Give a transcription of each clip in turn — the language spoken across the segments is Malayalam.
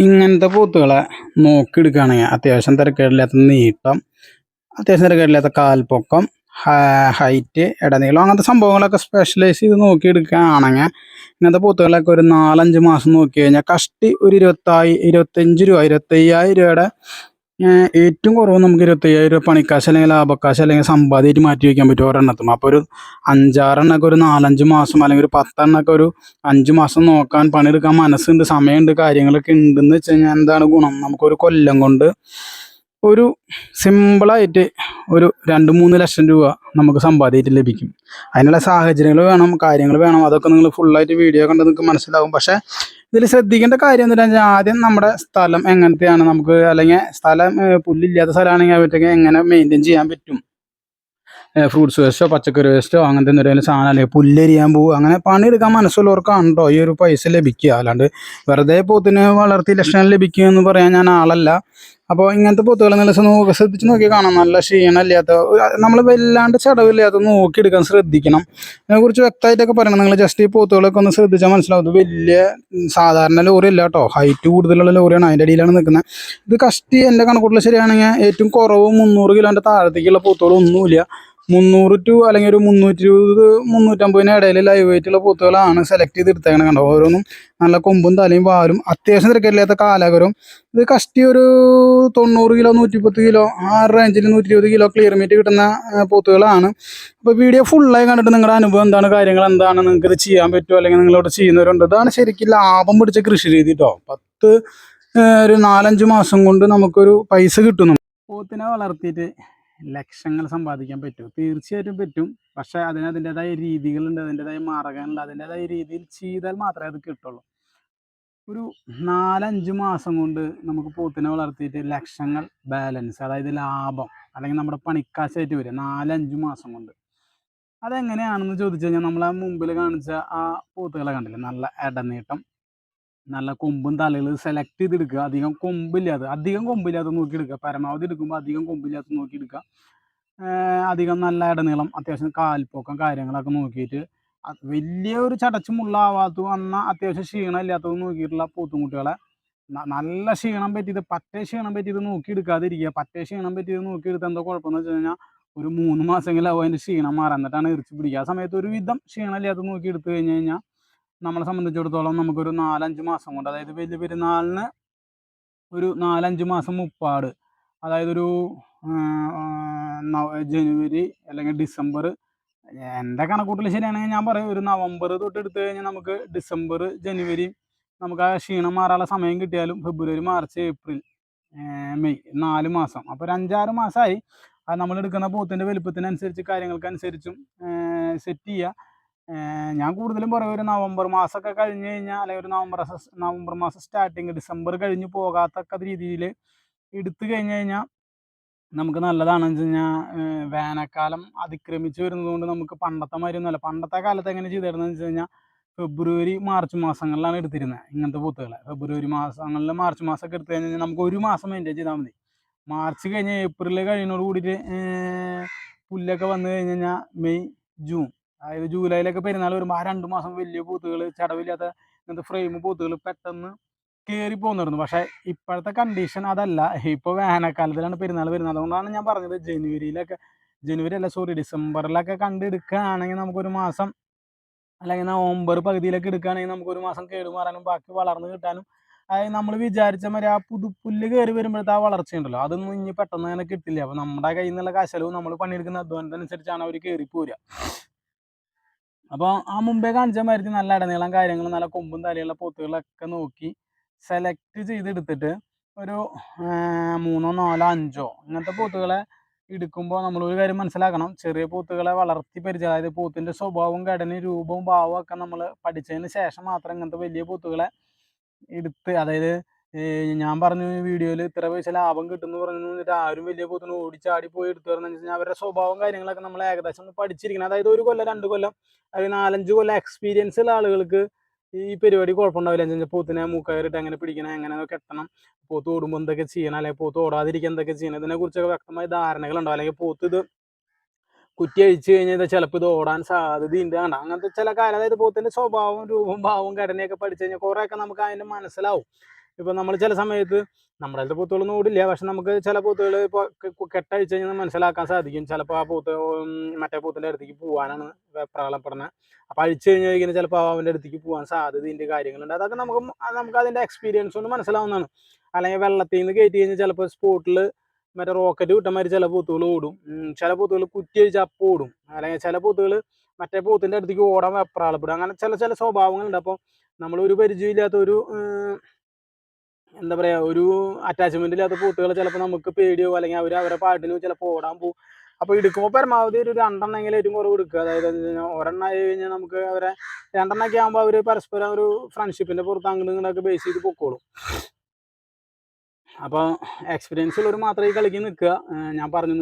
ഇങ്ങനത്തെ പോത്തുകളെ നോക്കിയെടുക്കുകയാണെങ്കിൽ അത്യാവശ്യം തിരക്കേടില്ലാത്ത നീട്ടം, അത്യാവശ്യം തിരക്കേടില്ലാത്ത കാൽപ്പൊക്കം, ഹൈറ്റ്, ഇടനീളം, അങ്ങനത്തെ സംഭവങ്ങളൊക്കെ സ്പെഷ്യലൈസ് ചെയ്ത് നോക്കിയെടുക്കുകയാണെങ്കിൽ ഇങ്ങനത്തെ പോത്തുകളൊക്കെ ഒരു 4-5 മാസം നോക്കി കഴിഞ്ഞാൽ കഷ്ടി ഒരു 25 രൂപ 25,000 രൂപയുടെ ഏറ്റവും കുറവ് നമുക്ക് 25,000 രൂപ പണിക്കാശ് അല്ലെങ്കിൽ ലാഭക്കാശ് അല്ലെങ്കിൽ സമ്പാദ്യമായിട്ട് മാറ്റി വയ്ക്കാൻ പറ്റും ഒരെണ്ണത്തും. അപ്പോൾ ഒരു 5-6 എണ്ണമൊക്കെ ഒരു 4-5 മാസം അല്ലെങ്കിൽ ഒരു 10 എണ്ണമൊക്കെ ഒരു 5 മാസം നോക്കാൻ പണിയെടുക്കാൻ മനസ്സുണ്ട്, സമയമുണ്ട്, കാര്യങ്ങളൊക്കെ ഉണ്ടെന്ന് വെച്ച് കഴിഞ്ഞാൽ എന്താണ് ഗുണം? നമുക്കൊരു കൊല്ലം കൊണ്ട് ഒരു സിമ്പിളായിട്ട് ഒരു 2-3 ലക്ഷം രൂപ നമുക്ക് സമ്പാദ്യമായിട്ട് ലഭിക്കും. അതിനുള്ള സാഹചര്യങ്ങൾ വേണം, കാര്യങ്ങൾ വേണം. അതൊക്കെ നിങ്ങൾ ഫുള്ളായിട്ട് വീഡിയോ കണ്ട് നിങ്ങൾക്ക് മനസ്സിലാവും. പക്ഷേ ഇതിൽ ശ്രദ്ധിക്കേണ്ട കാര്യം എന്താ വെച്ചാൽ ആദ്യം നമ്മുടെ സ്ഥലം എങ്ങനത്തെയാണ്, നമുക്ക് അല്ലെങ്കിൽ സ്ഥലം പുല്ലില്ലാത്ത സ്ഥലമാണെങ്കിൽ അവറ്റൊക്കെ എങ്ങനെ മെയിൻറ്റെയിൻ ചെയ്യാൻ പറ്റും. ഫ്രൂട്ട്സ് വേസ്റ്റോ പച്ചക്കറി വേസ്റ്റോ അങ്ങനത്തെ എന്തെങ്കിലും സാധനം അല്ലെങ്കിൽ പുല്ലരിയാൻ പോകുക, അങ്ങനെ പണിയെടുക്കാൻ മനസ്സുള്ളവർക്കാണ് കേട്ടോ ഈ ഒരു പൈസ ലഭിക്കുക. അല്ലാണ്ട് വെറുതെ പോത്തിനെ വളർത്തി ലക്ഷണം ലഭിക്കുക എന്ന് പറയാൻ ഞാൻ ആളല്ല. അപ്പോൾ ഇങ്ങനത്തെ പോത്തുകൾ നല്ല ശ്രദ്ധിച്ച് നോക്കി കാണാം. നല്ല ക്ഷീണമില്ലാത്ത, നമ്മൾ വല്ലാണ്ട് ചടവില്ലാത്ത നോക്കിയെടുക്കാൻ ശ്രദ്ധിക്കണം. അതിനെക്കുറിച്ച് വ്യക്തമായിട്ടൊക്കെ പറയണം. നിങ്ങൾ ജസ്റ്റ് ഈ പോത്തുകളൊക്കെ ഒന്ന് ശ്രദ്ധിച്ചാൽ മനസ്സിലാവും. ഇത് വലിയ സാധാരണ ലോറി അല്ല കേട്ടോ, ഹൈറ്റ് കൂടുതലുള്ള ലോറിയാണ്, അതിൻ്റെ അടിയിലാണ് നിൽക്കുന്നത്. ഇത് കഷ്ടി എൻ്റെ കണക്കൂട്ടിൽ ശരിയാണെങ്കിൽ ഏറ്റവും കുറവ് 300 കിലോൻ്റെ താഴത്തേക്കുള്ള പോത്തുകളൊന്നുമില്ല. 300 ടു അല്ലെങ്കിൽ ഒരു 320 350 ഇടയിൽ ലൈവ് വെയിറ്റുള്ള പോത്തുകളാണ് സെലക്ട് ചെയ്തെടുത്തേക്കണം. കണ്ടോ, ഓരോന്നും നല്ല കൊമ്പും തലയും വാലും അത്യാവശ്യം തിരക്കില്ലാത്ത കാലകരും. ഇത് കഷ്ടി ഒരു 90 കിലോ 110 കിലോ ആ റേഞ്ചിൽ 120 കിലോ ക്ലിയർ മീറ്റ് കിട്ടുന്ന പോത്തുകളാണ്. അപ്പോൾ വീഡിയോ ഫുള്ളായി കണ്ടിട്ട് നിങ്ങളുടെ അനുഭവം എന്താണ്, കാര്യങ്ങൾ എന്താണ്, നിങ്ങൾക്ക് ഇത് ചെയ്യാൻ പറ്റുമോ അല്ലെങ്കിൽ നിങ്ങളിവിടെ ചെയ്യുന്നവരുണ്ട്, ഇതാണ് ശരിക്കും ലാഭം പിടിച്ച കൃഷി രീതി കേട്ടോ. ഒരു 4-5 മാസം കൊണ്ട് നമുക്കൊരു പൈസ കിട്ടുന്നു. പോത്തിനെ വളർത്തിയിട്ട് ലക്ഷങ്ങൾ സമ്പാദിക്കാൻ പറ്റും, തീർച്ചയായിട്ടും പറ്റും. പക്ഷേ അതിൻ്റെതായ രീതികളുണ്ട്, അതിൻ്റെതായ മാർഗങ്ങളുണ്ട്. അതിൻ്റെതായ രീതിയിൽ ചെയ്താൽ മാത്രമേ അത് കിട്ടുള്ളൂ. ഒരു 4-5 മാസം കൊണ്ട് നമുക്ക് പോത്തിനെ വളർത്തിയിട്ട് ലക്ഷങ്ങൾ ബാലൻസ്, അതായത് ലാഭം അല്ലെങ്കിൽ നമ്മുടെ പണിക്കാശായിട്ട് വരിക 4-5 മാസം കൊണ്ട്. അതെങ്ങനെയാണെന്ന് ചോദിച്ചു കഴിഞ്ഞാൽ നമ്മൾ ആ മുമ്പിൽ കാണിച്ച ആ പോത്തുകളെ കണ്ടില്ലേ, നല്ല ഇടനീട്ടം, നല്ല കൊമ്പും തലകൾ സെലക്ട് ചെയ്തെടുക്കുക. അധികം കൊമ്പില്ലാതെ നോക്കിയെടുക്കുക. പരമാവധി എടുക്കുമ്പോൾ അധികം കൊമ്പില്ലാത്ത നോക്കിയെടുക്കുക. അധികം നല്ല ഇടനീളം, അത്യാവശ്യം കാൽപ്പൊക്കം, കാര്യങ്ങളൊക്കെ നോക്കിയിട്ട് വലിയ ഒരു ചടച്ചുമുള്ളാവാത്ത വന്ന അത്യാവശ്യം ക്ഷീണം ഇല്ലാത്തത് നോക്കിയിട്ടുള്ള പോത്തുംകുട്ടികളെ, നല്ല ക്ഷീണം പറ്റിയത് പറ്റേ ക്ഷീണം പറ്റിയത് നോക്കിയെടുക്കാതിരിക്കുക. പറ്റേ ക്ഷീണം പറ്റിയത് നോക്കിയെടുത്ത് എന്താ കുഴപ്പമെന്ന് വെച്ച് കഴിഞ്ഞാൽ ഒരു 3 മാസമെങ്കിലും ആവും അതിൻ്റെ ക്ഷീണം മാറാൻ, എന്നിട്ടാണ് ഇറച്ചി പിടിക്കുക. ആ സമയത്ത് ഒരു വിധം ക്ഷീണം ഇല്ലാത്ത നോക്കിയെടുത്ത് കഴിഞ്ഞ് കഴിഞ്ഞാൽ നമ്മളെ സംബന്ധിച്ചിടത്തോളം നമുക്കൊരു 4-5 മാസം കൊണ്ട്, അതായത് വലിയ പെരുന്നാളിന് ഒരു 4-5 മാസം മുപ്പാട്, അതായത് ഒരു ജനുവരി അല്ലെങ്കിൽ ഡിസംബർ, എൻ്റെ കണക്കൂട്ടൽ ശരിയാണെങ്കിൽ ഞാൻ പറയും ഒരു നവംബർ തൊട്ട് എടുത്തു കഴിഞ്ഞാൽ നമുക്ക് ഡിസംബർ ജനുവരി നമുക്ക് ആ ക്ഷീണം മാറാനുള്ള സമയം കിട്ടിയാലും ഫെബ്രുവരി മാർച്ച് ഏപ്രിൽ മെയ് 4 മാസം, അപ്പോൾ ഒരു 5-6 മാസമായി. അത് നമ്മൾ എടുക്കുന്ന പോത്തിൻ്റെ വലുപ്പത്തിനനുസരിച്ച് കാര്യങ്ങൾക്കനുസരിച്ചും സെറ്റ് ചെയ്യുക. ഞാൻ കൂടുതലും പറയും ഒരു നവംബർ മാസമൊക്കെ കഴിഞ്ഞ് കഴിഞ്ഞാൽ, അല്ലെങ്കിൽ ഒരു നവംബർ മാസം സ്റ്റാർട്ടിങ് ഡിസംബർ കഴിഞ്ഞ് പോകാത്തക്ക രീതിയിൽ എടുത്തു കഴിഞ്ഞ് കഴിഞ്ഞാൽ നമുക്ക് നല്ലതാണെന്ന് വെച്ച് കഴിഞ്ഞാൽ വേനൽക്കാലം അതിക്രമിച്ച് വരുന്നത് കൊണ്ട് നമുക്ക് പണ്ടത്തെ മാതിരി ഒന്നുമല്ല. പണ്ടത്തെ കാലത്ത് എങ്ങനെ ചെയ്തിരുന്നതെന്ന് വെച്ച് കഴിഞ്ഞാൽ ഫെബ്രുവരി മാർച്ച് മാസങ്ങളിലാണ് എടുത്തിരുന്നത് ഇങ്ങനത്തെ പോത്തുകളെ. ഫെബ്രുവരി മാസങ്ങളിൽ മാർച്ച് മാസമൊക്കെ എടുത്തു കഴിഞ്ഞാൽ നമുക്ക് ഒരു മാസം മെയിൻറ്റെയിൻ ചെയ്താൽ മതി. മാർച്ച് കഴിഞ്ഞ് ഏപ്രിൽ കഴിയുന്നതോട് കൂടിയിട്ട് പുല്ലൊക്കെ വന്നു കഴിഞ്ഞ് കഴിഞ്ഞാൽ മെയ് ജൂൺ, അതായത് ജൂലൈയിലൊക്കെ പെരുന്നാൾ വരുമ്പോൾ ആ 2 മാസം വലിയ പോത്തുകൾ, ചടവില്ലാത്ത ഇങ്ങനത്തെ ഫ്രെയിം പോത്തുകൾ പെട്ടെന്ന് കയറി പോകുന്നിരുന്നു. പക്ഷേ ഇപ്പോഴത്തെ കണ്ടീഷൻ അതല്ല. ഇപ്പോൾ വേനൽക്കാലത്തിലാണ് പെരുന്നാൾ വരുന്നത്. അതുകൊണ്ടാണ് ഞാൻ പറഞ്ഞത് ഡിസംബറിലൊക്കെ കണ്ടെടുക്കുകയാണെങ്കിൽ നമുക്കൊരു മാസം, അല്ലെങ്കിൽ നവംബർ പകുതിയിലൊക്കെ എടുക്കുകയാണെങ്കിൽ നമുക്കൊരു മാസം കേടുമാറാനും ബാക്കി വളർന്ന് കിട്ടാനും, അതായത് നമ്മൾ വിചാരിച്ച മാതിരി ആ പുല്ല് കയറി വരുമ്പോഴത്തെ ആ വളർച്ചയുണ്ടല്ലോ, അതൊന്നും ഇനി പെട്ടെന്ന് അങ്ങനെ കിട്ടില്ല. അപ്പോൾ നമ്മുടെ കയ്യിൽ നിന്നുള്ള കാശലവും നമ്മൾ പണിയെടുക്കുന്ന അധ്വാനത്തിനനുസരിച്ചാണ് അവർ കയറി പോരുക. അപ്പോൾ ആ മുമ്പേ കാണിച്ച മാതിരി നല്ല ഇടനീളം, കാര്യങ്ങൾ, നല്ല കൊമ്പും തലയുള്ള പോത്തുകളൊക്കെ നോക്കി സെലക്ട് ചെയ്തെടുത്തിട്ട് ഒരു 3, 4, 5 ഇങ്ങനത്തെ പോത്തുകളെ എടുക്കുമ്പോൾ നമ്മളൊരു കാര്യം മനസ്സിലാക്കണം. ചെറിയ പോത്തുകളെ വളർത്തി പരിചയം, അതായത് പോത്തിൻ്റെ സ്വഭാവവും ഘടനയും രൂപവും ഭാവവും ഒക്കെ നമ്മൾ പഠിച്ചതിന് ശേഷം മാത്രം ഇങ്ങനത്തെ വലിയ പോത്തുകളെ എടുത്ത്, അതായത് ഞാൻ പറഞ്ഞു വീഡിയോയിൽ ഇത്ര പൈസ ലാഭം കിട്ടുമെന്ന് പറഞ്ഞു എന്നിട്ട് ആരും വലിയ പോത്തിന് ഓടിച്ചാടി പോയി എടുത്തു പറഞ്ഞു വെച്ച് കഴിഞ്ഞാൽ അവരുടെ സ്വഭാവവും കാര്യങ്ങളൊക്കെ നമ്മൾ ഏകദേശം ഒന്ന് പഠിച്ചിരിക്കണം. അതായത് 1 കൊല്ലം 2 കൊല്ലം അല്ലെങ്കിൽ 4-5 കൊല്ലം എക്സ്പീരിയൻസ് ഉള്ള ആളുകൾക്ക് ഈ പരിപാടി കുഴപ്പമുണ്ടാവില്ല. എന്ന് വെച്ചാൽ പോത്തിനെ മൂക്കയറിട്ട് എങ്ങനെ പിടിക്കണം, എങ്ങനെ കെട്ടണം, പോത്ത് ഓടുമ്പോൾ എന്തൊക്കെ ചെയ്യണം, അല്ലെങ്കിൽ പോത്ത് ഓടാതിരിക്കാൻ എന്തൊക്കെ ചെയ്യണം, ഇതിനെക്കുറിച്ചൊക്കെ വ്യക്തമായ ധാരണകളുണ്ടാവും. അല്ലെങ്കിൽ പോത്ത് ഇത് കുറ്റി അഴിച്ചു കഴിഞ്ഞാൽ ചിലപ്പോൾ ഇത് ഓടാൻ സാധ്യതയുണ്ട്. അങ്ങനത്തെ ചില കാര്യം, അതായത് പോത്തിൻ്റെ സ്വഭാവവും രൂപവും ഭാവവും ഘടനയൊക്കെ പഠിച്ചു കഴിഞ്ഞാൽ കുറേയൊക്കെ നമുക്ക് അതിൻ്റെ മനസ്സിലാവും. ഇപ്പോൾ നമ്മൾ ചില സമയത്ത് നമ്മുടെ അടുത്ത് പൂത്തുകളൊന്നും ഓടില്ല, പക്ഷെ നമുക്ക് ചില പൂത്തുകൾ ഇപ്പോൾ കെട്ടഴിച്ച് കഴിഞ്ഞാൽ മനസ്സിലാക്കാൻ സാധിക്കും. ചിലപ്പോൾ ആ പൂത്ത് മറ്റേ പൂത്തിൻ്റെ അടുത്തേക്ക് പോകാനാണ് വെപ്രാളപ്പെടുന്നത്. അപ്പോൾ അഴിച്ചു കഴിഞ്ഞാൽ ചിലപ്പോൾ അവൻ്റെ അടുത്തേക്ക് പോകാൻ സാധ്യതയുണ്ട്, കാര്യങ്ങളുണ്ട്. അതൊക്കെ നമുക്ക് അതിൻ്റെ എക്സ്പീരിയൻസ് കൊണ്ട് മനസ്സിലാവുന്നതാണ്. അല്ലെങ്കിൽ വെള്ളത്തിൽ നിന്ന് കയറ്റി കഴിഞ്ഞാൽ ചിലപ്പോൾ സ്പോട്ടിൽ മറ്റേ റോക്കറ്റ് വിട്ടമാതിരി ചില പൂത്തുകൾ ഓടും, ചില പൂത്തുകൾ കുറ്റി അഴിച്ച് അപ്പം ഓടും, അല്ലെങ്കിൽ ചില പൂത്തുകൾ മറ്റേ പൂത്തിൻ്റെ അടുത്തേക്ക് ഓടാൻ വെപ്രാളപ്പെടും. അങ്ങനെ ചില ചില സ്വഭാവങ്ങളുണ്ട്. അപ്പോൾ നമ്മളൊരു പരിചയമില്ലാത്ത ഒരു എന്താ പറയുക, ഒരു അറ്റാച്ച്മെൻ്റ് ഇല്ലാത്ത പൂത്തുകൾ ചിലപ്പോൾ നമുക്ക് പേടിയോ അല്ലെങ്കിൽ അവരെ പാട്ടിന് ചിലപ്പോൾ ഓടാൻ പോകും. അപ്പോൾ എടുക്കുമ്പോൾ പരമാവധി ഒരു 2 എണ്ണമെങ്കിലും ഏറ്റവും കുറവ് എടുക്കുക. അതായത് ഒരെണ്ണം ആയി കഴിഞ്ഞാൽ നമുക്ക് അവരെ 2 എണ്ണമൊക്കെ ആകുമ്പോൾ അവർ പരസ്പരം ഒരു ഫ്രണ്ട്ഷിപ്പിൻ്റെ പുറത്ത് അങ്ങോട്ടും ഇങ്ങോട്ടൊക്കെ ബേസ് ചെയ്ത് പൊക്കോളും. അപ്പോൾ എക്സ്പീരിയൻസ് ഉള്ളവർ മാത്രമേ ഈ കളിക്ക് നിൽക്കുക. ഞാൻ പറഞ്ഞു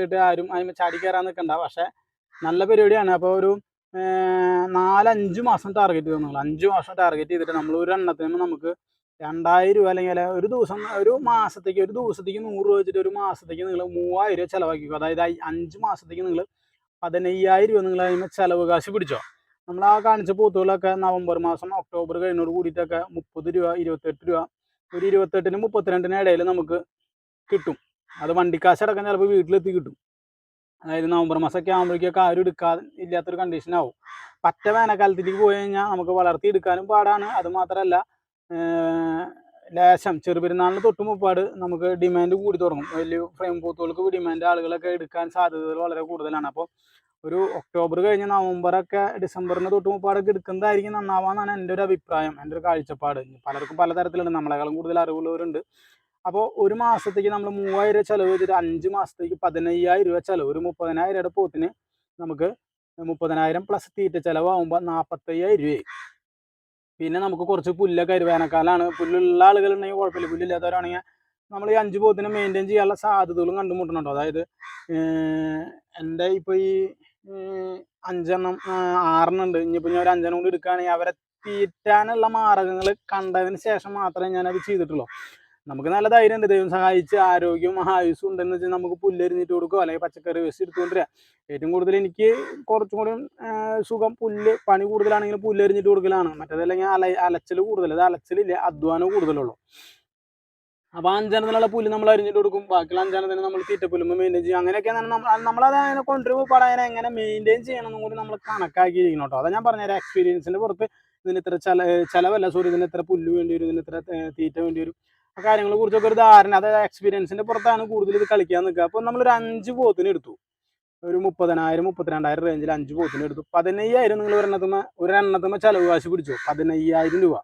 കേട്ട് ആരും അതിന് ചാടി കയറാൻ നിൽക്കണ്ട. പക്ഷേ നല്ല പരിപാടിയാണ്. അപ്പോൾ ഒരു 4-5 മാസം ടാർഗറ്റ് ചെയ്തു. 5 മാസം ടാർഗറ്റ് ചെയ്തിട്ട് നമ്മൾ ഒരു എണ്ണത്തിന് നമുക്ക് 2000 രൂപ അല്ലെങ്കിൽ ഒരു ദിവസം ഒരു ദിവസത്തേക്ക് 100 രൂപ വെച്ചിട്ട് ഒരു മാസത്തേക്ക് നിങ്ങൾ 3000 രൂപ ചിലവാക്കിക്കോ. അതായത് 5 മാസത്തേക്ക് നിങ്ങൾ 15000 രൂപ നിങ്ങൾ അതിന് ചിലവ് കാശ് പിടിച്ചോ. നമ്മൾ ആ കാണിച്ച പൂത്തുകളൊക്കെ നവംബർ മാസം ഒക്ടോബർ കഴിഞ്ഞോട് കൂടിയിട്ടൊക്കെ 30 രൂപ 28 രൂപ ഒരു 28-നും 32-നും ഇടയിൽ നമുക്ക് കിട്ടും. അത് വണ്ടിക്കാശ് അടക്കം ചിലപ്പോൾ വീട്ടിലെത്തി കിട്ടും. അതായത് നവംബർ മാസമൊക്കെ ആകുമ്പോഴേക്കൊക്കെ ആരും എടുക്കാൻ ഇല്ലാത്തൊരു കണ്ടീഷനാവും. പറ്റ വേനൽക്കാലത്തേക്ക് പോയി കഴിഞ്ഞാൽ നമുക്ക് വളർത്തിയെടുക്കാനും പാടാണ്. അതുമാത്രമല്ല ലേശം ചെറുപെരുന്നാളിന് തൊട്ട് മുമ്പാട് നമുക്ക് ഡിമാൻഡ് കൂടി തുടങ്ങും. വലിയ ഫ്രെയിം പൂത്തുകൾക്ക് ഡിമാൻഡ് ആളുകളൊക്കെ എടുക്കാൻ സാധ്യതകൾ വളരെ കൂടുതലാണ്. അപ്പോൾ ഒരു ഒക്ടോബർ കഴിഞ്ഞ് നവംബറൊക്കെ ഡിസംബറിന് തൊട്ട് മുമ്പാടൊക്കെ എടുക്കുന്നതായിരിക്കും നന്നാവാന്നാണ് എൻ്റെ ഒരു അഭിപ്രായം, എൻ്റെ ഒരു കാഴ്ചപ്പാട്. പലർക്കും പലതരത്തിലുണ്ട്, നമ്മളെക്കാളും കൂടുതൽ അറിവുള്ളവരുണ്ട്. അപ്പോൾ ഒരു മാസത്തേക്ക് നമ്മൾ 3000 രൂപ ചിലവ് വെച്ചിട്ട് 5 മാസത്തേക്ക് 15000 രൂപ ചിലവ്. ഒരു 30000 രൂപയുടെ പോത്തിന് നമുക്ക് 30000 പ്ലസ് തീറ്റ ചിലവാകുമ്പോൾ 45000 രൂപയായി. പിന്നെ നമുക്ക് കുറച്ച് പുല്ലൊക്കെ വേനൽക്കാലമാണ്, പുല്ലുള്ള ആളുകളുണ്ടെങ്കിൽ കുഴപ്പമില്ല. പുല്ലില്ലാത്തവരാണെങ്കിൽ നമ്മൾ ഈ 5 പോത്തിനെ മെയിൻറ്റെയിൻ ചെയ്യാനുള്ള സാധ്യതകളും കണ്ടുമുട്ടുന്നുണ്ടോ. അതായത് എൻ്റെ ഇപ്പോൾ ഈ 5 എണ്ണം 6 എണ്ണം ഉണ്ട്. ഇനിയിപ്പോൾ ഞാൻ ഒരു 5 എണ്ണം കൂടി എടുക്കുകയാണെങ്കിൽ അവരെ തീറ്റാനുള്ള മാർഗ്ഗങ്ങൾ കണ്ടതിന് ശേഷം മാത്രമേ ഞാനത് ചെയ്തിട്ടുള്ളൂ. നമുക്ക് നല്ല ധൈര്യമുണ്ട്, ദൈവം സഹായിച്ച് ആരോഗ്യവും ആയുസ്സും ഉണ്ടെന്ന് വെച്ചാൽ നമുക്ക് പുല്ലരിഞ്ഞിട്ട് കൊടുക്കുക അല്ലെങ്കിൽ പച്ചക്കറി വേസ്റ്റ് എടുത്തുകൊണ്ടിരിക്കുക. ഏറ്റവും കൂടുതൽ എനിക്ക് കുറച്ചും കൂടി സുഖം പണി കൂടുതലാണെങ്കിലും പുല്ലരിഞ്ഞിട്ട് കൊടുക്കലാണ്. മറ്റേതല്ലെങ്കിൽ അലച്ചിൽ കൂടുതൽ, ഇത് അലച്ചിലില്ല, അധ്വാനം കൂടുതലുള്ളൂ. അപ്പോൾ 5 എണ്ണത്തിനുള്ള പുല്ല് നമ്മൾ അരിഞ്ഞിട്ട് കൊടുക്കും, ബാക്കിയുള്ള 5 എണ്ണത്തിന് നമ്മൾ തീറ്റപ്പുല്ലുമ്പോൾ മെയിൻറ്റെയിൻ ചെയ്യും. അങ്ങനെയൊക്കെയാണ് നമ്മളത് അതിനെ കൊണ്ടുവരുമ്പോൾ പറയാൻ എങ്ങനെ മെയിൻറ്റെയിൻ ചെയ്യണമെന്നും കൂടി നമ്മൾ കണക്കാക്കിയിരിക്കണം കേട്ടോ. അതാ ഞാൻ പറഞ്ഞുതരാം. എക്സ്പീരിയൻസിൻ്റെ പുറത്ത് ഇതിന് ഇത്ര ചിലവല്ല, സോറി, ഇതിന് ഇത്ര പുല്ല് വേണ്ടി വരും, ഇതിന് ഇത്ര തീറ്റ വേണ്ടി വരും, ആ കാര്യങ്ങളെ കുറിച്ചൊക്കെ ഒരു ധാരണ, അത് എക്സ്പീരിയൻസിൻ്റെ പുറത്താണ് കൂടുതൽ ഇത് കളിക്കാൻ നിൽക്കുക. അപ്പോൾ നമ്മളൊരു 5 പോത്തിന് എടുത്തു, ഒരു 30000 32,000 റേഞ്ചിൽ 5 പോത്തിന് എടുത്തു. 15000 നിങ്ങൾ ഒരെണ്ണത്തുമ്പോൾ ചിലവ് കാശ് പിടിച്ചു. 15000 രൂപ,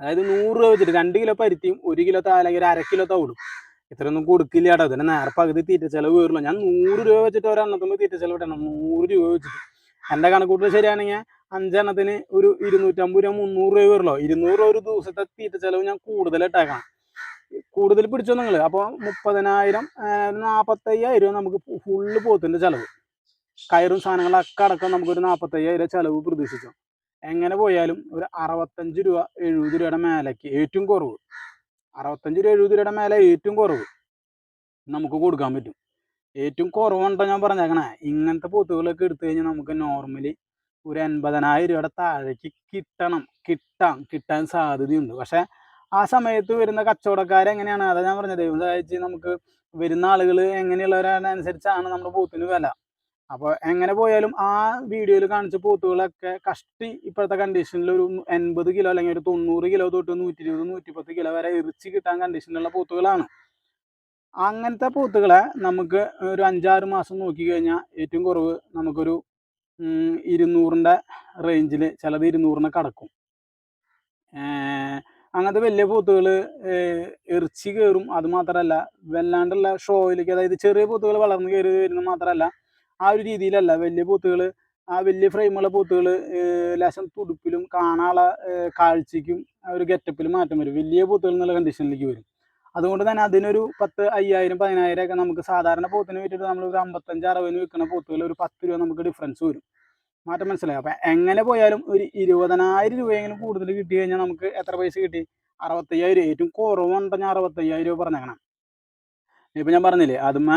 അതായത് 100 രൂപ വെച്ചിട്ട് 2 കിലോ പരുത്തിയും 1 കിലോ അല്ലെങ്കിൽ 1/2 കിലോ തവിടും. ഇത്രയൊന്നും കൊടുക്കില്ല കേട്ടോ. ഇതിന് നേരെ പകുതി തീറ്റ ചിലവ് കയറുള്ളൂ. ഞാൻ 100 രൂപ വെച്ചിട്ട് ഒരെണ്ണത്തുമ്പോൾ തീറ്റ ചിലവ് ഇടണം. 100 രൂപ വെച്ചിട്ട് എൻ്റെ കണക്കൂട്ടൽ ശരിയാണെങ്കിൽ 5 എണ്ണത്തിന് ഒരു 250 രൂപ 300 രൂപ വരുമല്ലോ. 200 രൂപ ഒരു ദിവസത്തെ തീറ്റ ചിലവ് ഞാൻ കൂടുതൽ ഇട്ടേക്കണം. കൂടുതൽ പിടിച്ചോ നിങ്ങൾ. അപ്പോൾ 30000 45000 രൂപ നമുക്ക് ഫുള്ള് പോത്തിൻ്റെ ചിലവ്, കയറും സാധനങ്ങളൊക്കെ അടക്കം നമുക്കൊരു 45000 ചിലവ് പ്രതീക്ഷിച്ചു. എങ്ങനെ പോയാലും ഒരു 65 രൂപ 70 രൂപയുടെ മേലേക്ക് ഏറ്റവും കുറവ്, 65 രൂപ 70 രൂപയുടെ മേലെ ഏറ്റവും കുറവ് നമുക്ക് കൊടുക്കാൻ പറ്റും. ഏറ്റവും കുറവുണ്ടോ ഞാൻ പറഞ്ഞേക്കണേ. ഇങ്ങനത്തെ പോത്തുകളൊക്കെ എടുത്തു കഴിഞ്ഞാൽ നമുക്ക് നോർമലി ഒരു 80000 രൂപയുടെ താഴേക്ക് കിട്ടാൻ സാധ്യതയുണ്ട്. പക്ഷേ ആ സമയത്ത് വരുന്ന കച്ചവടക്കാരെങ്ങനെയാണ്, അതാ ഞാൻ പറഞ്ഞത്, ദൈവം സഹായിച്ച് നമുക്ക് വരുന്ന ആളുകൾ എങ്ങനെയുള്ളവരനുസരിച്ചാണ് നമ്മുടെ പോത്തിന് വില. അപ്പോൾ എങ്ങനെ പോയാലും ആ വീഡിയോയിൽ കാണിച്ച പോത്തുകളൊക്കെ കഷ്ടി ഇപ്പോഴത്തെ കണ്ടീഷനിൽ ഒരു 80 കിലോ അല്ലെങ്കിൽ ഒരു 90 കിലോ തൊട്ട് 120-110 കിലോ വരെ ഇറച്ചി കിട്ടാൻ കണ്ടീഷനിലുള്ള പോത്തുകളാണ്. അങ്ങനത്തെ പോത്തുകളെ നമുക്ക് ഒരു 5-6 മാസം നോക്കി കഴിഞ്ഞാൽ ഏറ്റവും കുറവ് നമുക്കൊരു 200ൻ്റെ റേഞ്ചിൽ, ചിലത് 200നെ കടക്കും. അങ്ങനത്തെ വലിയ പോത്തുകൾ ഇറച്ചി കയറും. അതുമാത്രമല്ല വല്ലാണ്ടുള്ള ഷോയിലേക്ക്, അതായത് ചെറിയ പോത്തുകൾ വളർന്ന് കയറി വരുന്നത് മാത്രമല്ല, ആ ഒരു രീതിയിലല്ല വലിയ പോത്തുകൾ, ആ വലിയ ഫ്രെയിമുള്ള പോത്തുകൾ ലേശം തുടുപ്പിലും കാണാനുള്ള കാഴ്ചയ്ക്കും ഒരു ഗെറ്റപ്പിലും മാറ്റം വരും. വലിയ പോത്തുകൾ എന്നുള്ള കണ്ടീഷനിലേക്ക് വരും. അതുകൊണ്ട് തന്നെ അതിനൊരു 10,000-10,000 ഒക്കെ നമുക്ക് സാധാരണ പോത്തിന് വെച്ചിട്ട് നമ്മൾ ഒരു 55-60 വിൽക്കുന്ന പോത്തുകൾ ഒരു 10 രൂപ നമുക്ക് ഡിഫറൻസ് വരും. മാറ്റം മനസ്സിലായി. അപ്പം എങ്ങനെ പോയാലും ഒരു 20,000 രൂപയെങ്കിലും കൂടുതൽ കിട്ടി കഴിഞ്ഞാൽ നമുക്ക് എത്ര പൈസ കിട്ടി? 65,000. ഏറ്റവും കുറവുണ്ടെങ്കിൽ 65,000 രൂപ പറഞ്ഞേക്കണം. ഇപ്പം ഞാൻ പറഞ്ഞില്ലേ, അതുമ്മ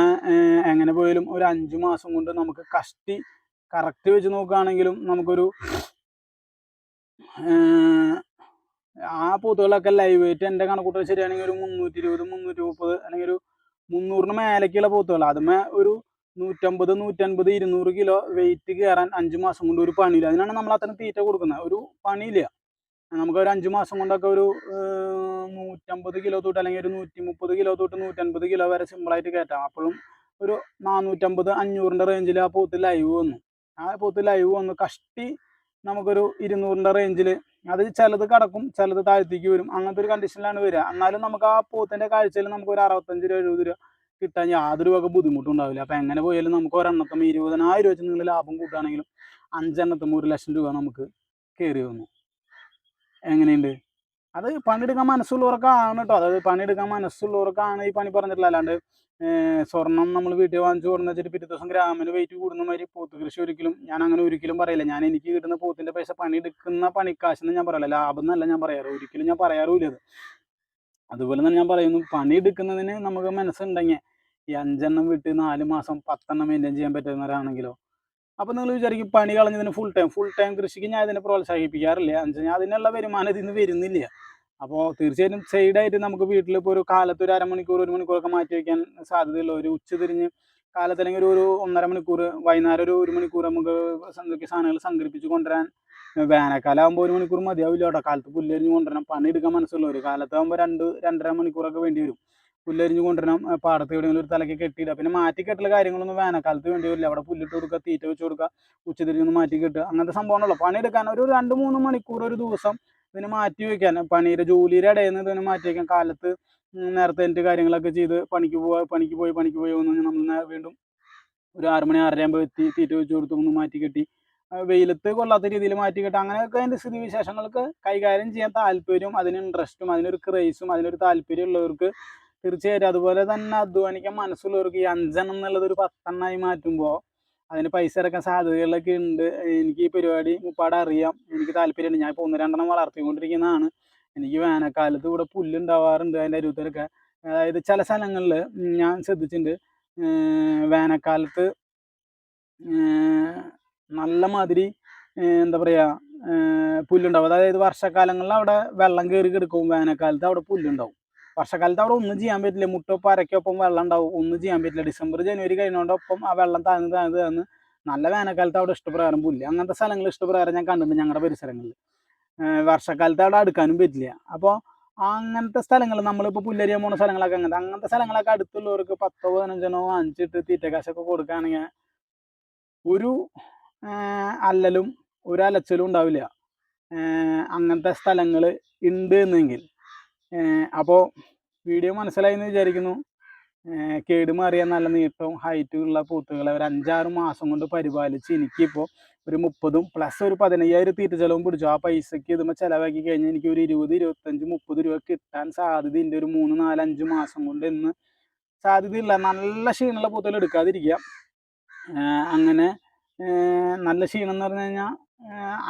എങ്ങനെ പോയാലും ഒരു 5 മാസം കൊണ്ട് നമുക്ക് കഷ്ടി കറക്റ്റ് വെച്ച് നോക്കുകയാണെങ്കിലും നമുക്കൊരു ആ പോത്തുകളൊക്കെ ലൈവ് വെയിറ്റ് എൻ്റെ കണക്കൂട്ടൽ ശരിയാണെങ്കിൽ ഒരു 320 330 അല്ലെങ്കിൽ ഒരു 300-ന് മേലേക്കുള്ള പോത്തുകൾ. അതുമേ ഒരു 150 150 200 കിലോ വെയിറ്റ് കയറാൻ 5 മാസം കൊണ്ട് ഒരു പണിയില്ല. അതിനാണ് നമ്മൾ അത്രയും തീറ്റ കൊടുക്കുന്നത്. ഒരു പണിയില്ല. നമുക്കൊരു 5 മാസം കൊണ്ടൊക്കെ ഒരു 150 കിലോ തൊട്ട് അല്ലെങ്കിൽ ഒരു 130 കിലോ തൊട്ട് 150 കിലോ വരെ സിമ്പിളായിട്ട് കയറ്റാം. അപ്പോഴും ഒരു 450 500-ൻ്റെ റേഞ്ചിൽ ആ പോത്ത് ലൈവ് വന്നു. ആ പോത്ത് ലൈവ് വന്നു കഷ്ടി നമുക്കൊരു 200-ൻ്റെ റേഞ്ചിൽ. അത് ചിലത് കടക്കും, ചിലത് താഴ്ത്തേക്ക് വരും. അങ്ങനത്തെ ഒരു കണ്ടീഷനിലാണ് വരിക. എന്നാലും നമുക്ക് ആ പോത്തിൻ്റെ കാഴ്ചയിൽ നമുക്കൊരു 65 രൂപ 70 രൂപ കിട്ടാൻ യാതൊരു വക ബുദ്ധിമുട്ടും ഉണ്ടാവില്ല. അപ്പം എങ്ങനെ പോയാലും നമുക്ക് ഒരെണ്ണത്തും 20,000 വെച്ച് നിങ്ങൾ ലാഭം കൂട്ടുകയാണെങ്കിലും 5 എണ്ണത്തും 1,00,000 രൂപ നമുക്ക് കയറി വന്നു. എങ്ങനെയുണ്ട്? അത് പണിയെടുക്കാൻ മനസ്സുള്ളവർക്കാണ് കേട്ടോ. അതായത് പണിയെടുക്കാൻ മനസ്സുള്ളവർക്കാണ് ഈ പണി പറഞ്ഞിട്ടില്ല. അല്ലാണ്ട് സ്വർണം നമ്മൾ വീട്ടിൽ വാങ്ങിച്ചു കൊടുന്ന് വെച്ചിട്ട് പിറ്റേ ദിവസം ഗ്രാമിന് വെയിറ്റ് കൂടുന്ന മാതിരി പോത്ത് കൃഷി ഒരിക്കലും ഞാൻ അങ്ങനെ ഒരിക്കലും പറയില്ല. ഞാൻ എനിക്ക് കിട്ടുന്ന പോത്തിൻ്റെ പൈസ പണിയെടുക്കുന്ന പണിക്കാശെന്ന് ഞാൻ പറയില്ല, ലാഭം എന്നല്ല ഞാൻ പറയാറ്. ഒരിക്കലും ഞാൻ പറയാറുമില്ല അത്. അതുപോലെ തന്നെ ഞാൻ പറയുന്നു, പണിയെടുക്കുന്നതിന് നമുക്ക് മനസ്സുണ്ടെങ്കിൽ ഈ 5 എണ്ണം വിട്ട് 4 മാസം 10 എണ്ണം മെയിൻറ്റെയിൻ ചെയ്യാൻ പറ്റുന്നവരാണെങ്കിലോ, അപ്പോൾ നിങ്ങൾ വിചാരിക്കും പണി കളഞ്ഞതിന് ഫുൾ ടൈം കൃഷിക്ക് ഞാൻ ഇതിനെ പ്രോത്സാഹിപ്പിക്കാറില്ല. എന്ന് വെച്ചാൽ അതിനുള്ള വരുമാനം ഇതിൽ നിന്ന് വരുന്നില്ല. അപ്പോൾ തീർച്ചയായിട്ടും സൈഡായിട്ട് നമുക്ക് വീട്ടിൽ ഇപ്പോൾ ഒരു കാലത്ത് ഒരു അരമണിക്കൂർ 1 മണിക്കൂറൊക്കെ മാറ്റി വയ്ക്കാൻ സാധ്യതയുള്ള ഒരു ഉച്ചതിരിഞ്ഞ് കാലത്ത് അല്ലെങ്കിൽ ഒരു 1.5 മണിക്കൂർ, വൈകുന്നേരം ഒരു 1 മണിക്കൂർ നമുക്ക് സാധനങ്ങൾ സംഘടിപ്പിച്ച് കൊണ്ടുവരാൻ. വേനൽക്കാലം ആകുമ്പോൾ 1 മണിക്കൂർ മതിയാവില്ല കേട്ടോ. കാലത്ത് പുല്ലരിഞ്ഞ് കൊണ്ടുവരണം. പണിയെടുക്കാൻ മനസ്സുള്ളവർ കാലത്താകുമ്പോൾ 2-2.5 മണിക്കൂറൊക്കെ വേണ്ടി വരും. പുല്ലരിഞ്ഞ് കൊണ്ടുവരണം, പാടത്ത് എവിടെയെങ്കിലും ഒരു തലയ്ക്ക് കെട്ടിയിടുക. പിന്നെ മാറ്റിക്കെട്ടൽ കാര്യങ്ങളൊന്നും വേനൽക്കാലത്ത് വേണ്ടി വരില്ല. അവിടെ പുല്ലിട്ട് കൊടുക്കുക, തീറ്റ വെച്ച് കൊടുക്കുക, ഉച്ചതിരിഞ്ഞൊന്ന് മാറ്റി കെട്ടുക, അങ്ങനത്തെ സംഭവമാണല്ലോ. പണിയെടുക്കാൻ ഒരു 2-3 മണിക്കൂർ ഒരു ദിവസം ഇതിന് മാറ്റി വയ്ക്കാൻ, പണിയുടെ ജോലിയുടെ ഇടയിൽ നിന്ന് ഇതിന് മാറ്റി വയ്ക്കാൻ. കാലത്ത് നേരത്തെ എൻ്റെ കാര്യങ്ങളൊക്കെ ചെയ്ത് പണിക്ക് പോയി വന്ന് നമ്മൾ വീണ്ടും ഒരു 6 മണി 6:30 ആകുമ്പോൾ എത്തി തീറ്റ വെച്ച് കൊടുത്ത് ഒന്ന് മാറ്റി കെട്ടി വെയിലത്ത് കൊള്ളാത്ത രീതിയിൽ മാറ്റി കെട്ടുക. അങ്ങനെയൊക്കെ അതിൻ്റെ സ്ഥിതിവിശേഷങ്ങൾക്ക് കൈകാര്യം ചെയ്യാൻ താല്പര്യവും അതിന് ഇൻട്രസ്റ്റും അതിനൊരു ക്രേസും അതിനൊരു താല്പര്യം ഉള്ളവർക്ക് തീർച്ചയായിട്ടും, അതുപോലെ തന്നെ അധ്വാനിക്കാൻ മനസ്സുള്ളവർക്ക് ഈ 5 എണ്ണം എന്നുള്ളത് ഒരു 10 എണ്ണമായി മാറ്റുമ്പോൾ അതിന് പൈസ ഇറക്കാൻ സാധ്യതകളൊക്കെ ഉണ്ട്. എനിക്ക് ഈ പരിപാടി മുപ്പാടെ അറിയാം, എനിക്ക് താല്പര്യമുണ്ട്. ഞാൻ ഇപ്പോൾ 1-2 എണ്ണം വളർത്തിക്കൊണ്ടിരിക്കുന്നതാണ്. എനിക്ക് വേനൽക്കാലത്ത് ഇവിടെ പുല്ലുണ്ടാവാറുണ്ട് അതിൻ്റെ അരുവത്തിലൊക്കെ. അതായത് ചില സ്ഥലങ്ങളിൽ ഞാൻ ശ്രദ്ധിച്ചിട്ടുണ്ട്, വേനൽക്കാലത്ത് നല്ല മാതിരി എന്താ പറയുക പുല്ലുണ്ടാവും. അതായത് വർഷക്കാലങ്ങളിൽ അവിടെ വെള്ളം കയറി കിടക്കും, വേനൽക്കാലത്ത് അവിടെ പുല്ലുണ്ടാവും. വർഷക്കാലത്ത് അവിടെ ഒന്നും ചെയ്യാൻ പറ്റില്ല. മുട്ടൊപ്പം അരയ്ക്കൊപ്പം വെള്ളം ഉണ്ടാവും, ഒന്നും ചെയ്യാൻ പറ്റില്ല. ഡിസംബർ ജനുവരി കഴിഞ്ഞോണ്ടൊപ്പം ആ വെള്ളം താഴ്ന്ന് നല്ല വേനൽക്കാലത്ത് അവിടെ ഇഷ്ടപ്രകാരം പുല്ല്. അങ്ങനത്തെ സ്ഥലങ്ങൾ ഇഷ്ടപ്രകാരം ഞാൻ കണ്ടിട്ടുണ്ട് ഞങ്ങളുടെ പരിസരങ്ങളിൽ. വർഷക്കാലത്ത് അവിടെ അടുക്കാനും പറ്റില്ല. അപ്പോൾ അങ്ങനത്തെ സ്ഥലങ്ങൾ നമ്മളിപ്പോൾ പുല്ലരിയാൻ പോകുന്ന സ്ഥലങ്ങളൊക്കെ അങ്ങനത്തെ സ്ഥലങ്ങളൊക്കെ അടുത്തുള്ളവർക്ക് 10-15 വാങ്ങിച്ചിട്ട് തീറ്റ കാശൊക്കെ കൊടുക്കുകയാണെങ്കിൽ ഒരു അല്ലലും ഒരു അലച്ചിലും ഉണ്ടാവില്ല. അങ്ങനത്തെ സ്ഥലങ്ങൾ ഉണ്ട് എന്നെങ്കിൽ. അപ്പോൾ വീഡിയോ മനസ്സിലായി എന്ന് വിചാരിക്കുന്നു. കേടുമാറിയ നല്ല നീട്ടവും ഹൈറ്റും ഉള്ള പോത്തുകളെ ഒരു 5-6 മാസം കൊണ്ട് പരിപാലിച്ച് എനിക്കിപ്പോൾ ഒരു 30 പ്ലസ് ഒരു 15,000 തീറ്റ ചിലവും പിടിച്ചു. ആ പൈസയ്ക്ക് ഇതുമ്പോൾ ചിലവാക്കി കഴിഞ്ഞാൽ എനിക്ക് ഒരു 20 25 30 രൂപ കിട്ടാൻ സാധ്യതയുണ്ട് ഒരു 3 4 5 മാസം കൊണ്ട് എന്ന് സാധ്യതയില്ല. നല്ല ക്ഷീണമുള്ള പോത്തുകൾ എടുക്കാതിരിക്കുക. അങ്ങനെ നല്ല ക്ഷീണം എന്ന് പറഞ്ഞു കഴിഞ്ഞാൽ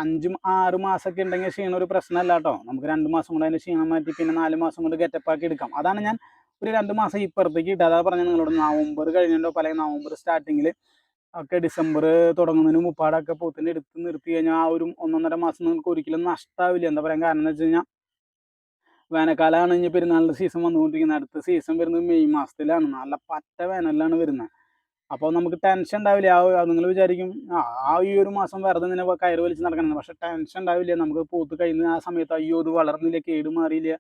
5-6 മാസമൊക്കെ ഉണ്ടെങ്കിൽ ക്ഷീണം ഒരു പ്രശ്നമല്ല കേട്ടോ. നമുക്ക് 2 മാസം കൊണ്ട് അതിൻ്റെ ക്ഷീണം മാറ്റി പിന്നെ 4 മാസം കൊണ്ട് ഗെറ്റപ്പാക്കി എടുക്കാം. അതാണ് ഞാൻ ഒരു 2 മാസം ഇപ്പുറത്തേക്ക് ഇട്ടത്. അതാ പറഞ്ഞാൽ നിങ്ങളോട് നവംബർ കഴിഞ്ഞിട്ടോ അല്ലെങ്കിൽ നവംബർ സ്റ്റാർട്ടിങ്ങിൽ ഒക്കെ ഡിസംബർ തുടങ്ങുന്നതിന് മുപ്പാടൊക്കെ പോത്തിൻ്റെ എടുത്ത് നിർത്തി കഴിഞ്ഞാൽ ആ ഒരു 1-1.5 മാസം നിങ്ങൾക്ക് ഒരിക്കലും നഷ്ടമാവില്ല. എന്താ പറയാൻ കാരണം എന്ന് വെച്ച് കഴിഞ്ഞാൽ വേനൽക്കാലമാണ് ഇനി പെരുന്നാളിൻ്റെ സീസൺ വന്നുകൊണ്ടിരിക്കുന്നത്. അടുത്ത സീസൺ വരുന്നത് മെയ് മാസത്തിലാണ്. നല്ല പറ്റ വേനലിലാണ് വരുന്നത്. അപ്പോൾ നമുക്ക് ടെൻഷൻ ഉണ്ടാവില്ല. നിങ്ങൾ വിചാരിക്കും ആ ഈ ഒരു മാസം വെറുതെ ഇങ്ങനെ കയറ് വലിച്ച് നടക്കണം, പക്ഷെ ടെൻഷൻ ഉണ്ടാവില്ല. നമുക്ക് പോത്ത് കഴിയുന്ന ആ സമയത്ത് അയ്യോ ഇത് വളർന്നില്ല, കേട് മാറിയില്ല,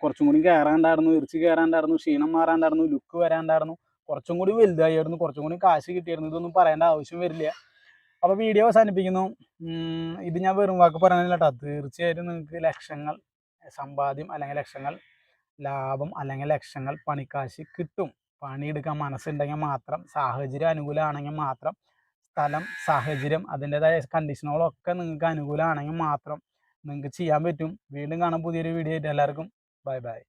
കുറച്ചും കൂടി കയറാണ്ടായിരുന്നു, ഇറച്ചി കയറാണ്ടായിരുന്നു, ക്ഷീണം മാറാണ്ടായിരുന്നു, ലുക്ക് വരാണ്ടായിരുന്നു, കുറച്ചും കൂടി വലുതായിരുന്നു, കുറച്ചും കൂടി കാശ് കിട്ടിയായിരുന്നു, ഇതൊന്നും പറയേണ്ട ആവശ്യം വരില്ല. അപ്പോൾ വീഡിയോ അവസാനിപ്പിക്കുന്നു. ഇത് ഞാൻ വെറും വാക്ക് പറയാനില്ല കേട്ടോ. തീർച്ചയായിട്ടും നിങ്ങൾക്ക് ലക്ഷങ്ങൾ സമ്പാദ്യം അല്ലെങ്കിൽ ലക്ഷങ്ങൾ ലാഭം അല്ലെങ്കിൽ ലക്ഷങ്ങൾ പണിക്കാശ് കിട്ടും. പണിയെടുക്കാൻ മനസ്സുണ്ടെങ്കിൽ മാത്രം, സാഹചര്യം അനുകൂലമാണെങ്കിൽ മാത്രം, സ്ഥലം സാഹചര്യം അതിൻ്റെതായ കണ്ടീഷനുകളൊക്കെ നിങ്ങൾക്ക് അനുകൂലമാണെങ്കിൽ മാത്രം നിങ്ങൾക്ക് ചെയ്യാൻ പറ്റും. വീണ്ടും കാണാം പുതിയൊരു വീഡിയോ ആയിട്ട്. എല്ലാവർക്കും ബൈ ബൈ.